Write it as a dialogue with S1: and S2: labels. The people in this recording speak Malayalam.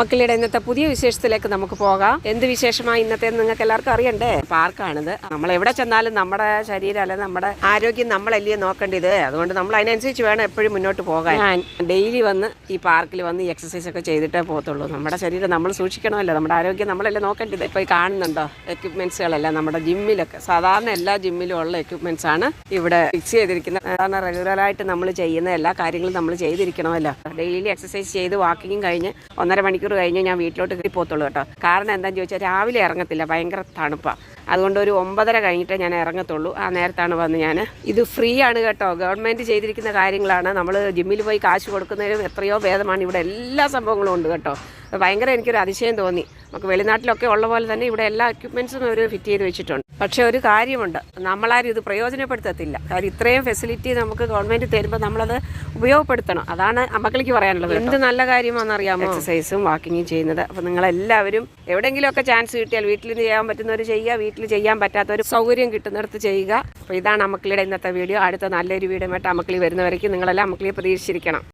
S1: മക്കളുടെ ഇന്നത്തെ പുതിയ വിശേഷത്തിലേക്ക് നമുക്ക് പോകാം. എന്ത് വിശേഷമായി ഇന്നത്തെ നിങ്ങൾക്ക് എല്ലാവർക്കും അറിയണ്ടേ? പാർക്കാണിത്. നമ്മൾ എവിടെ ചെന്നാലും നമ്മുടെ ശരീരം അല്ലെങ്കിൽ നമ്മുടെ ആരോഗ്യം നമ്മളല്ലേ നോക്കേണ്ടത്. അതുകൊണ്ട് നമ്മൾ അതിനനുസരിച്ച് വേണം എപ്പോഴും മുന്നോട്ട് പോകാൻ. ഞാൻ ഡെയിലി വന്ന് ഈ പാർക്കിൽ വന്ന് എക്സസൈസ് ഒക്കെ ചെയ്തിട്ടേ പോകത്തുള്ളൂ. നമ്മുടെ ശരീരം നമ്മൾ സൂക്ഷിക്കണമല്ലോ, നമ്മുടെ ആരോഗ്യം നമ്മളല്ലേ നോക്കേണ്ടത്. ഇപ്പോൾ കാണുന്നുണ്ടോ എക്യുപ്മെന്റ്സുകളെല്ലാം നമ്മുടെ ജിമ്മിലൊക്കെ, സാധാരണ എല്ലാ ജിമ്മിലും ഉള്ള എക്യുപ്മെന്റ്സ് ആണ് ഇവിടെ ഫിക്സ് ചെയ്തിരിക്കുന്നത്. സാധാരണ റെഗുലറായിട്ട് നമ്മൾ ചെയ്യുന്ന എല്ലാ കാര്യങ്ങളും നമ്മൾ ചെയ്തിരിക്കണമല്ലോ. ഡെയിലി എക്സസൈസ് ചെയ്ത് വാക്കിങ്ങും കഴിഞ്ഞ് 1.5 മണിക്കൂർ കഴിഞ്ഞ് ഞാൻ വീട്ടിലോട്ട് കയറി പോകത്തുള്ളൂ കേട്ടോ. കാരണം എന്താണെന്ന് ചോദിച്ചാൽ രാവിലെ ഇറങ്ങത്തില്ല, ഭയങ്കര തണുപ്പാണ്. അതുകൊണ്ട് ഒരു 9:30 കഴിഞ്ഞിട്ടേ ഞാൻ ഇറങ്ങത്തുള്ളൂ. ആ നേരത്താണ് വന്ന് ഞാൻ. ഇത് ഫ്രീ ആണ് കേട്ടോ, ഗവൺമെൻറ് ചെയ്തിരിക്കുന്ന കാര്യങ്ങളാണ്. നമ്മൾ ജിമ്മിൽ പോയി കാശ് കൊടുക്കുന്നതിനും എത്രയോ ഭേദമാണ്. ഇവിടെ എല്ലാ സംഭവങ്ങളും ഉണ്ട് കേട്ടോ. ഭയങ്കര എനിക്കൊരു അതിശയം തോന്നി. നമുക്ക് വെളിനാട്ടിലൊക്കെ ഉള്ള പോലെ തന്നെ ഇവിടെ എല്ലാ എക്യുപ്മെൻറ്റ്സും അവർ ഫിറ്റ് ചെയ്ത് വെച്ചിട്ടുണ്ട്. പക്ഷേ ഒരു കാര്യമുണ്ട്, നമ്മളാരും ഇത് പ്രയോജനപ്പെടുത്തത്തില്ല. കാര്യം ഇത്രയും ഫെസിലിറ്റി നമുക്ക് ഗവൺമെൻറ് തരുമ്പോൾ നമ്മളത് ഉപയോഗപ്പെടുത്തണം. അതാണ് മക്കൾക്ക് പറയാനുള്ളത്. എന്ത് നല്ല കാര്യമാണെന്നറിയാമോ എക്സസൈസും വാക്കിങ്ങും ചെയ്യുന്നത്. അപ്പോൾ നിങ്ങളെല്ലാവരും എവിടെയെങ്കിലുമൊക്കെ ചാൻസ് കിട്ടിയാൽ വീട്ടിൽ ചെയ്യാൻ പറ്റുന്നവർ ചെയ്യുക, വീട്ടിൽ ചെയ്യാൻ പറ്റാത്തവർ സൗകര്യം കിട്ടുന്നിടത്ത് ചെയ്യുക. അപ്പോൾ ഇതാണ് അമ്മക്കളുടെ ഇന്നത്തെ വീഡിയോ. അടുത്ത നല്ലൊരു വീഡിയോ ആയിട്ട് അമ്മക്കളി വരുന്നവരേക്കും നിങ്ങളെല്ലാം അമ്മക്കളിയെ പ്രതീക്ഷിച്ചിരിക്കണം.